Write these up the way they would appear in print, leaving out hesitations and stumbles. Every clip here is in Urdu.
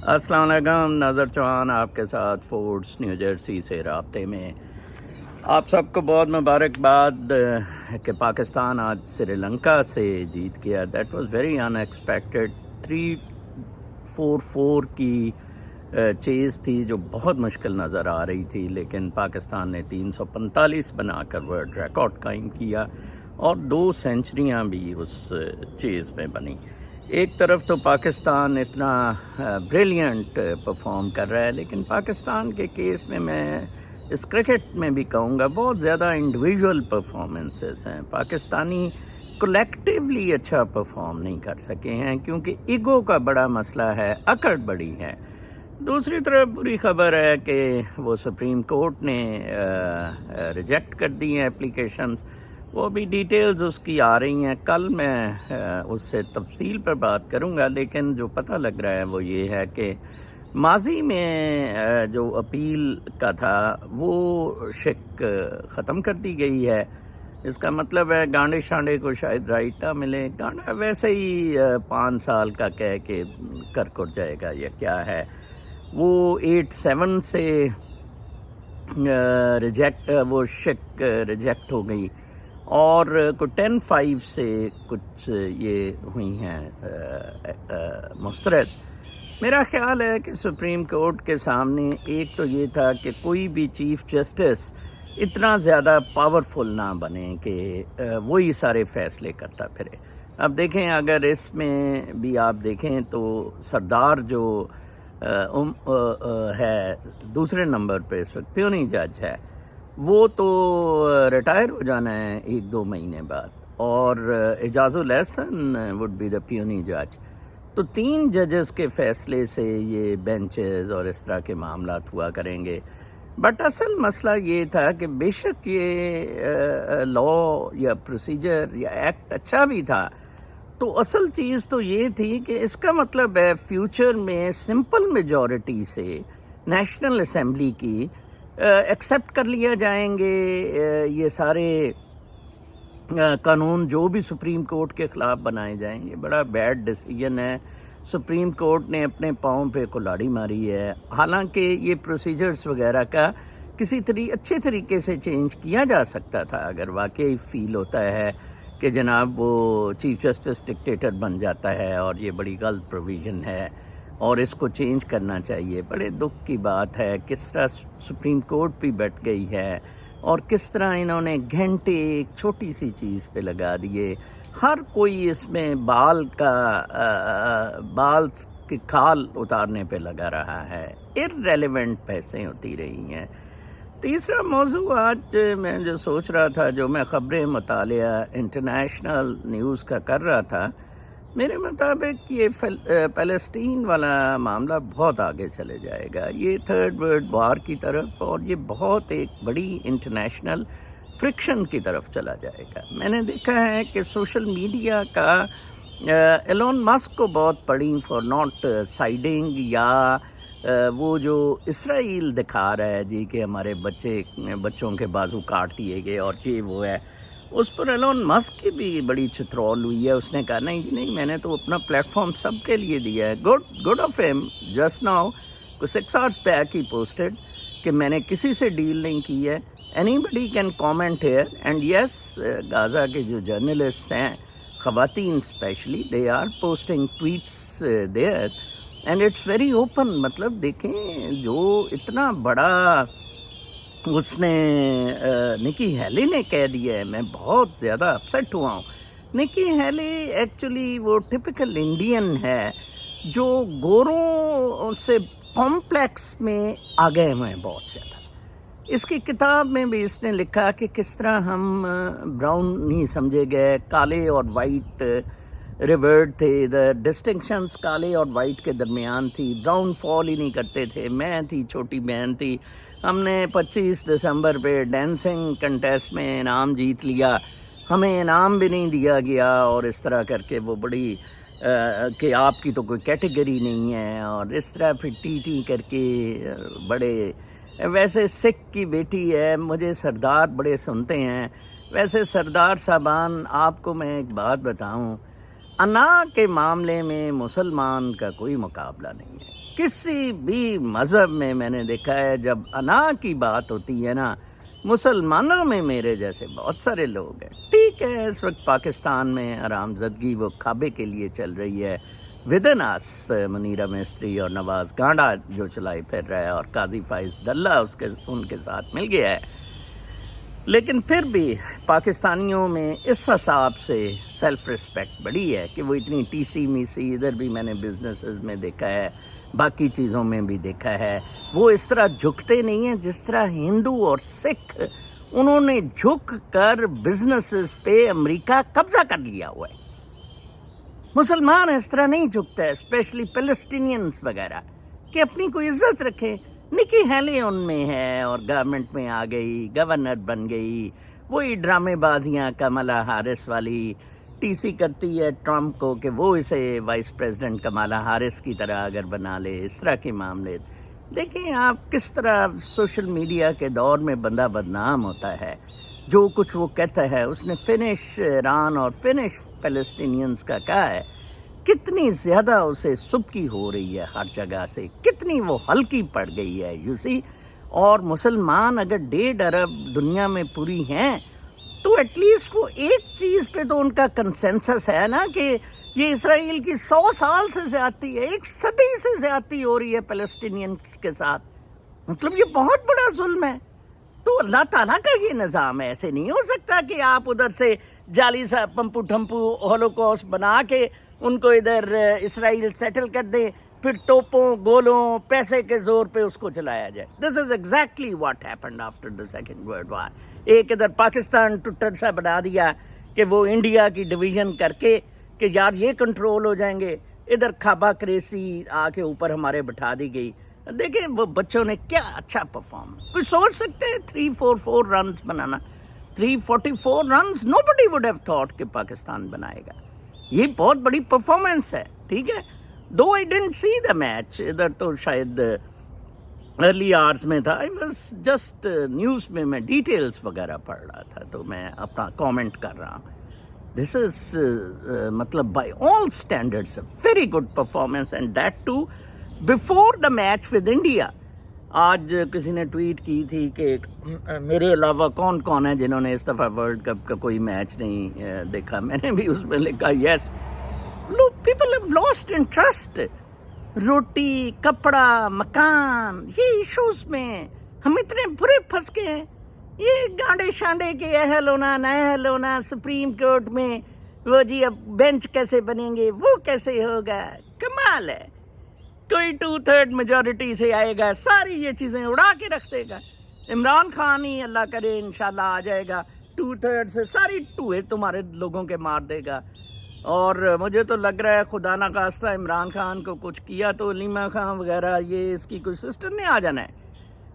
السلام علیکم، ناظر چوہان آپ کے ساتھ فورڈس نیو جرسی سے رابطے میں۔ آپ سب کو بہت مبارکباد کہ پاکستان آج سری لنکا سے جیت گیا۔ That was very in expected. 3-4 کی چیز تھی جو بہت مشکل نظر آ رہی تھی، لیکن پاکستان نے 345 بنا کر ورلڈ ریکارڈ قائم کیا اور 2 سینچریاں بھی اس چیز میں بنی۔ ایک طرف تو پاکستان اتنا بریلینٹ پرفارم کر رہا ہے، لیکن پاکستان کے کیس میں اس کرکٹ میں بھی کہوں گا بہت زیادہ انڈیویجول پرفارمنسز ہیں۔ پاکستانی کولیکٹیولی اچھا پرفارم نہیں کر سکے ہیں کیونکہ ایگو کا بڑا مسئلہ ہے، اکڑ بڑی ہے۔ دوسری طرف بری خبر ہے کہ وہ سپریم کورٹ نے ریجیکٹ کر دی ہیں اپلیکیشنز، وہ بھی ڈیٹیلز اس کی آ رہی ہیں۔ کل میں اس سے تفصیل پر بات کروں گا، لیکن جو پتہ لگ رہا ہے وہ یہ ہے کہ ماضی میں جو اپیل کا تھا وہ شک ختم کر دی گئی ہے۔ اس کا مطلب ہے گانڈے شانڈے کو شاید رائٹ نہ ملے، گانڈا ویسے ہی 5 سال کا کہہ کے کر جائے گا یا کیا ہے، وہ 8-7 سے وہ شک ریجیکٹ ہو گئی، اور کو 10-5 سے کچھ یہ ہوئی ہیں مسترد۔ میرا خیال ہے کہ سپریم کورٹ کے سامنے ایک تو یہ تھا کہ کوئی بھی چیف جسٹس اتنا زیادہ پاورفل نہ بنے کہ وہی سارے فیصلے کرتا پھرے۔ اب دیکھیں، اگر اس میں بھی آپ دیکھیں تو سردار جو ہے دوسرے نمبر پہ اس وقت پیونی جج ہے، وہ تو ریٹائر ہو جانا ہے 1-2 مہینے بعد، اور Ijaz ul Ahsan would be the پیونی جج۔ تو 3 ججز کے فیصلے سے یہ بینچز اور اس طرح کے معاملات ہوا کریں گے۔ بٹ اصل مسئلہ یہ تھا کہ بے شک یہ لا یا پروسیجر یا ایکٹ اچھا بھی تھا، تو اصل چیز تو یہ تھی کہ اس کا مطلب ہے فیوچر میں سمپل میجورٹی سے نیشنل اسمبلی کی ایکسیپٹ کر لیا جائیں گے یہ سارے قانون جو بھی سپریم کورٹ کے خلاف بنائے جائیں گے۔ بڑا بیڈ ڈیسیجن ہے، سپریم کورٹ نے اپنے پاؤں پہ کلاڑی ماری ہے۔ حالانکہ یہ پروسیجرز وغیرہ کا کسی اچھے طریقے سے چینج کیا جا سکتا تھا، اگر واقعی فیل ہوتا ہے کہ جناب وہ چیف جسٹس ڈکٹیٹر بن جاتا ہے اور یہ بڑی غلط پروویژن ہے اور اس کو چینج کرنا چاہیے۔ بڑے دکھ کی بات ہے کس طرح سپریم کورٹ بھی بیٹھ گئی ہے اور کس طرح انہوں نے گھنٹے ایک چھوٹی سی چیز پہ لگا دیے۔ ہر کوئی اس میں بال کی کھال اتارنے پہ لگا رہا ہے، irrelevant بحثیں ہوتی رہی ہیں۔ تیسرا موضوع آج میں جو سوچ رہا تھا، جو میں خبریں مطالعہ انٹرنیشنل نیوز کا کر رہا تھا، میرے مطابق یہ فلسطین والا معاملہ بہت آگے چلے جائے گا، یہ 3rd ورلڈ وار کی طرف، اور یہ بہت ایک بڑی انٹرنیشنل فرکشن کی طرف چلا جائے گا۔ میں نے دیکھا ہے کہ سوشل میڈیا کا ایلون مسک کو بہت پڑی فار ناٹ سائڈنگ، یا وہ جو اسرائیل دکھا رہا ہے جی کہ ہمارے بچوں کے بازو کاٹ دیے گئے اور یہ وہ ہے، اس پر ایلون مسک کی بھی بڑی چترول ہوئی ہے۔ اس نے کہا نہیں، میں نے تو اپنا پلیٹ فارم سب کے لیے دیا ہے۔ گڈ آف ہم۔ جسٹ ناؤ 6 hours بیک ہی پوسٹڈ کہ میں نے کسی سے ڈیل نہیں کی ہے، anybody can comment here, and yes Gaza کے جو جرنلسٹ ہیں، خواتین specially, they are posting tweets there and it's very open. مطلب دیکھیں، جو اتنا بڑا اس نے نکی ہیلی نے کہہ دیا ہے، میں بہت زیادہ اپسیٹ ہوا ہوں۔ نکی ہیلی ایکچولی وہ ٹپیکل انڈین ہے جو گوروں سے کمپلیکس میں آگے ہوئے ہیں بہت زیادہ۔ اس کی کتاب میں بھی اس نے لکھا کہ کس طرح ہم براؤن نہیں سمجھے گئے، کالے اور وائٹ ریورڈ تھے، ڈسٹنکشنز کالے اور وائٹ کے درمیان تھی، براؤن فال ہی نہیں کرتے تھے۔ میں تھی، چھوٹی بہن تھی، ہم نے 25 دسمبر پہ ڈانسنگ کنٹیسٹ میں انعام جیت لیا، ہمیں انعام بھی نہیں دیا گیا، اور اس طرح کر کے وہ بڑی کہ آپ کی تو کوئی کیٹیگری نہیں ہے، اور اس طرح پھر ٹی کر کے بڑے۔ ویسے سکھ کی بیٹی ہے، مجھے سردار بڑے سنتے ہیں۔ ویسے سردار صاحبان، آپ کو میں ایک بات بتاؤں، انا کے معاملے میں مسلمان کا کوئی مقابلہ نہیں ہے۔ کسی بھی مذہب میں نے دیکھا ہے جب انا کی بات ہوتی ہے نا، مسلمانوں میں میرے جیسے بہت سارے لوگ ہیں. ٹھیک ہے اس وقت پاکستان میں آرام زدگی وہ کعبے کے لیے چل رہی ہے، ودن آس منیرہ مستری اور نواز گانڈا جو چلائی پھر رہا ہے، اور قاضی فائز دلہ ان کے ساتھ مل گیا ہے. لیکن پھر بھی پاکستانیوں میں اس حساب سے سیلف رسپیکٹ بڑی ہے کہ وہ اتنی ٹی سی میسی، ادھر بھی میں نے بزنسز میں دیکھا ہے، باقی چیزوں میں بھی دیکھا ہے، وہ اس طرح جھکتے نہیں ہیں جس طرح ہندو اور سکھ انہوں نے جھک کر بزنسز پہ امریکہ قبضہ کر لیا ہوا ہے. مسلمان اس طرح نہیں جھکتا ہے، اسپیشلی پیلسٹینینز وغیرہ، کہ اپنی کوئی عزت رکھے. نکی ہیلی ان میں ہے اور گورنمنٹ میں آ گئی، گورنر بن گئی، وہی ڈرامے بازیاں کملا ہارس والی، ٹی سی کرتی ہے ٹرمپ کو کہ وہ اسے وائس پریزیڈنٹ کمالا ہارس کی طرح اگر بنا لے. اس طرح کے معاملے دیکھیں آپ کس طرح سوشل میڈیا کے دور میں بندہ بدنام ہوتا ہے. جو کچھ وہ کہتا ہے اس نے فنش ایران اور فنش پیلسٹینینز کا کہا ہے، کتنی زیادہ اسے سبکی ہو رہی ہے ہر جگہ سے، کتنی وہ ہلکی پڑ گئی ہے یو سی. اور مسلمان اگر 1.5 ارب دنیا میں پوری ہیں تو ایٹ لیسٹ وہ ایک چیز پہ تو ان کا کنسنسس ہے نا کہ یہ اسرائیل کی 100 سال سے زیادتی ہے، 1 صدی سے زیادتی ہو رہی ہے فلسطینینز کے ساتھ. مطلب یہ بہت بڑا ظلم ہے. تو اللہ تعالیٰ کا یہ نظام ہے، ایسے نہیں ہو سکتا کہ آپ ادھر سے جعلی سا پمپو ٹھمپو ہولوکاسٹ بنا کے ان کو ادھر اسرائیل سیٹل کر دیں، پھر توپوں گولوں پیسے کے زور پہ اس کو چلایا جائے. This is exactly what happened after the second world war. ایک ادھر پاکستان ٹٹر سا بنا دیا کہ وہ انڈیا کی ڈویژن کر کے کہ یار یہ کنٹرول ہو جائیں گے، ادھر کھابا کریسی آ کے اوپر ہمارے بٹھا دی گئی. دیکھیں وہ بچوں نے کیا اچھا پرفارم، کوئی سوچ سکتے ہیں 344 runs banana, 344 runs nobody would have thought کہ پاکستان بنائے گا. یہ بہت بڑی پرفارمنس ہے. ٹھیک ہے دو I didn't see the match, ادھر تو شاید ارلی آورز میں تھا، آئی واز جسٹ نیوز میں ڈیٹیلز وغیرہ پڑھ رہا تھا تو میں اپنا کامنٹ کر رہا ہوں. دس از مطلب by all standards very good performance and that too before the match with India. آج کسی نے ٹویٹ کی تھی کہ میرے علاوہ کون کون ہے جنہوں نے اس دفعہ ورلڈ کپ کا کوئی میچ نہیں دیکھا. میں نے بھی اس میں لکھا یس لوگ پیپل ہیو لاسٹ انٹرسٹ. روٹی کپڑا مکان یہ ایشوز میں ہم اتنے برے پھنس گئے ہیں. یہ گانڈے شانڈے کے اہل ہونا نہ اہل ہونا سپریم کورٹ میں، وہ جی اب بینچ کیسے بنیں گے، وہ کیسے ہوگا. کمال ہے، کوئی 2/3 میجورٹی سے آئے گا، ساری یہ چیزیں اڑا کے رکھ دے گا. عمران خان ہی اللہ کرے انشاءاللہ آ جائے گا، 2/3 سے ساری ٹوئے تمہارے لوگوں کے مار دے گا. اور مجھے تو لگ رہا ہے خدا نہ خواستہ عمران خان کو کچھ کیا تو علیمہ خان وغیرہ یہ اس کی کوئی سسٹر نے آ جانا ہے.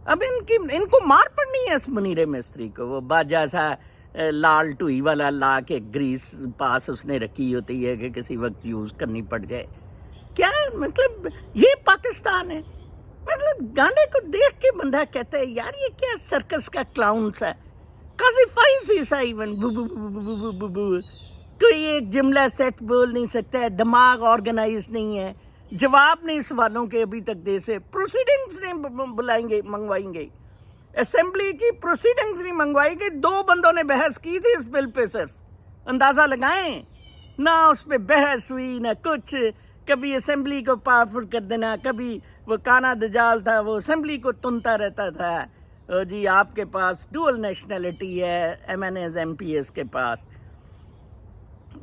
اب ان کو مار پڑنی ہے اس منیر مستری کو. وہ باجا سا لال ٹوئی والا لا کے گریس پاس اس نے رکھی ہوتی ہے کہ کسی وقت یوز کرنی پڑ جائے. کیا مطلب یہ پاکستان ہے؟ مطلب گانڈے کو دیکھ کے بندہ کہتا ہے یار یہ کیا سرکس کا کلاؤن سا، قاضی فائز سا ایون کوئی ایک جملہ سیٹ بول نہیں سکتا ہے، دماغ آرگنائز نہیں ہے، جواب نہیں سوالوں کے ابھی تک دے سے. پروسیڈنگز نہیں منگوائیں گے، اسمبلی کی پروسیڈنگز نہیں منگوائی گئی. 2 بندوں نے بحث کی تھی اس بل پہ، صرف اندازہ لگائیں نہ اس پہ بحث ہوئی نہ کچھ. کبھی اسمبلی کو پاورفل کر دینا، کبھی وہ کانا دجال تھا وہ اسمبلی کو تنتا رہتا تھا جی آپ کے پاس ڈوئل نیشنلٹی ہے، MNAs MPs کے پاس.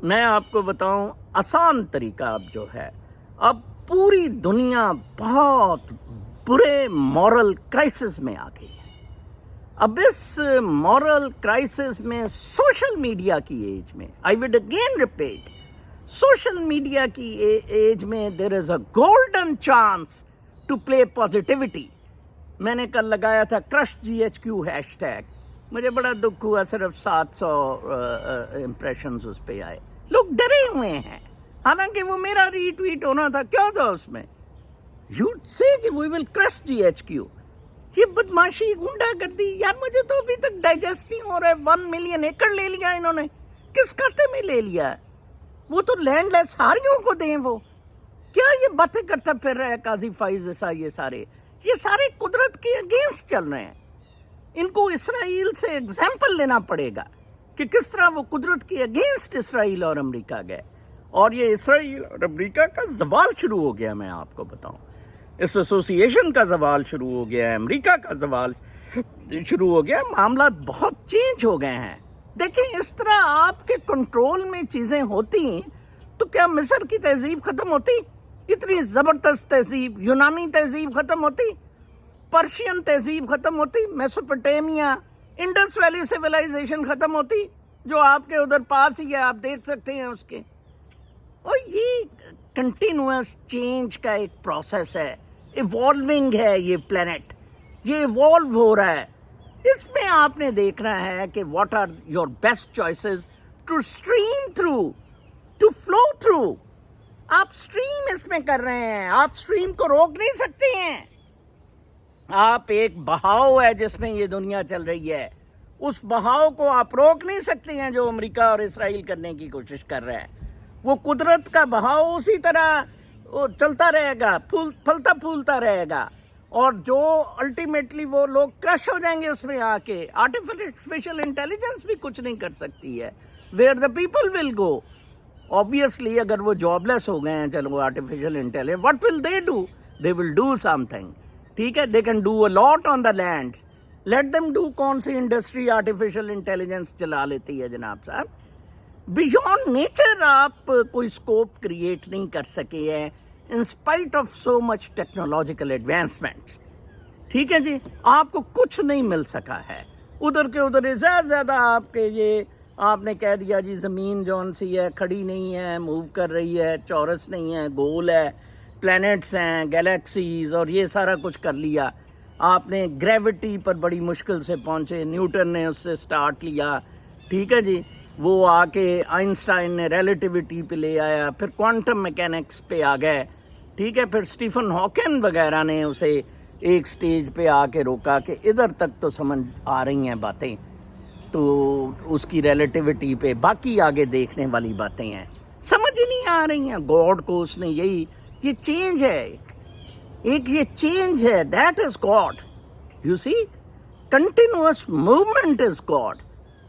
میں آپ کو بتاؤں آسان طریقہ اب جو ہے، اب پوری دنیا بہت برے مورل کرائسس میں آ گئی ہے. اب اس مورل کرائسس میں سوشل میڈیا کی ایج میں I would again repeat, social media کی ایج میں there is a golden chance to play positivity. میں نے کل لگایا تھا کرش GHQ ہیش ٹیگ، مجھے بڑا دکھ ہوا، صرف 700 امپریشنز اس پہ آئے. لوگ ڈرے ہوئے ہیں، حالانکہ وہ میرا ری ٹویٹ ہونا تھا. کیا تھا اس میں؟ یو سے کہ وی ول کرش GHQ. یہ بدماشی گنڈا گردی یار مجھے تو ابھی تک ڈائجسٹ نہیں ہو رہا ہے. 1 ملین ایکڑ لے لیا انہوں نے، کس کھاتے میں لے لیا ہے؟ وہ تو لینڈ لیس ہاریوں کو دیں. وہ کیا یہ باتیں کرتا پھر رہا ہے قاضی فائز عیسیٰ؟ یہ سارے قدرت کے اگینسٹ چل رہے ہیں. ان کو اسرائیل سے ایگزامپل لینا پڑے گا کہ کس طرح وہ قدرت کے اگینسٹ اسرائیل اور امریکہ گئے. اور یہ اسرائیل اور امریکہ کا زوال شروع ہو گیا. میں آپ کو بتاؤں اس ایسوسی ایشن کا زوال شروع ہو گیا ہے, امریکہ کا زوال شروع ہو گیا. معاملات بہت چینج ہو گئے ہیں. دیکھیں اس طرح آپ کے کنٹرول میں چیزیں ہوتی تو کیا مصر کی تہذیب ختم ہوتی؟ اتنی زبردست تہذیب, یونانی تہذیب ختم ہوتی؟ پرشین تہذیب ختم ہوتی؟ میسوپوٹیمیا, انڈس ویلی سیولائزیشن ختم ہوتی جو آپ کے ادھر پاس ہی ہے, آپ دیکھ سکتے ہیں اس کے. اور یہ کنٹینوس چینج کا ایک پروسیس ہے, ایوالونگ ہے یہ پلینٹ, یہ ایوالو ہو رہا ہے. اس میں آپ نے دیکھنا ہے کہ what are your best choices to stream through, to flow through. آپ اسٹریم اس میں کر رہے ہیں, آپ اسٹریم کو روک نہیں سکتے ہیں. آپ ایک بہاؤ ہے جس میں یہ دنیا چل رہی ہے, اس بہاؤ کو آپ روک نہیں سکتے ہیں جو امریکہ اور اسرائیل کرنے کی کوشش کر رہا ہے. وہ قدرت کا بہاؤ اسی طرح چلتا رہے گا, پھلتا پھولتا رہے گا, اور جو الٹیمیٹلی وہ لوگ کرش ہو جائیں گے اس میں آ کے. آرٹیفیشل انٹیلیجنس بھی کچھ نہیں کر سکتی ہے. Where the people will go. obviously اگر وہ جاب لیس ہو گئے ہیں, چلو artificial intelligence, what will they do? They will do something. ٹھیک ہے, they can do a lot on the lands. Let them do. کون سی انڈسٹری آرٹیفیشل انٹیلیجنس چلا لیتی ہے جناب صاحب؟ بیونڈ نیچر آپ کوئی اسکوپ کریٹ نہیں کر سکے ہیں in spite of so much technological advancements. ٹھیک ہے جی, آپ کو کچھ نہیں مل سکا ہے. ادھر کے ادھر زیادہ زیادہ آپ کے یہ آپ نے کہہ دیا جی زمین جون سی ہے کھڑی نہیں ہے, موو کر رہی ہے, چورس نہیں ہے, گول ہے, پلینٹس ہیں, گیلیکسیز, اور یہ سارا کچھ کر لیا. آپ نے گریوٹی پر بڑی مشکل سے پہنچے, نیوٹن نے اس سے سٹارٹ لیا. ٹھیک ہے جی, وہ آ کے آئنسٹائن نے ریلیٹیوٹی پہ لے آیا, پھر کوانٹم میکینکس پہ آ گئے. ٹھیک ہے, پھر اسٹیفن ہاکن وغیرہ نے اسے ایک سٹیج پہ آ کے روکا کہ ادھر تک تو سمجھ آ رہی ہیں باتیں, تو اس کی ریلیٹیوٹی پہ باقی آگے دیکھنے والی باتیں ہیں سمجھ ہی نہیں آ رہی ہیں. گاڈ کو اس نے یہ چینج ہے, ایک یہ چینج ہے, that is God. You see, continuous movement is God.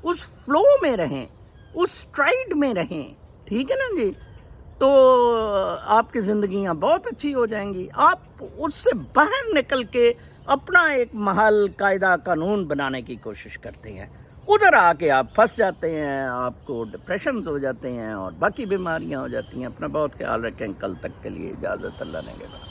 اس فلو میں رہیں, اس اسٹرائڈ میں رہیں. ٹھیک ہے نا جی, تو آپ کی زندگیاں بہت اچھی ہو جائیں گی. آپ اس سے باہر نکل کے اپنا ایک محل قاعدہ قانون بنانے کی کوشش کرتے ہیں, ادھر آ کے آپ پھنس جاتے ہیں, آپ کو ڈپریشنز ہو جاتے ہیں اور باقی بیماریاں ہو جاتی ہیں. اپنا بہت خیال رکھیں. کل تک کے لیے اجازت, اللہ نے کہا.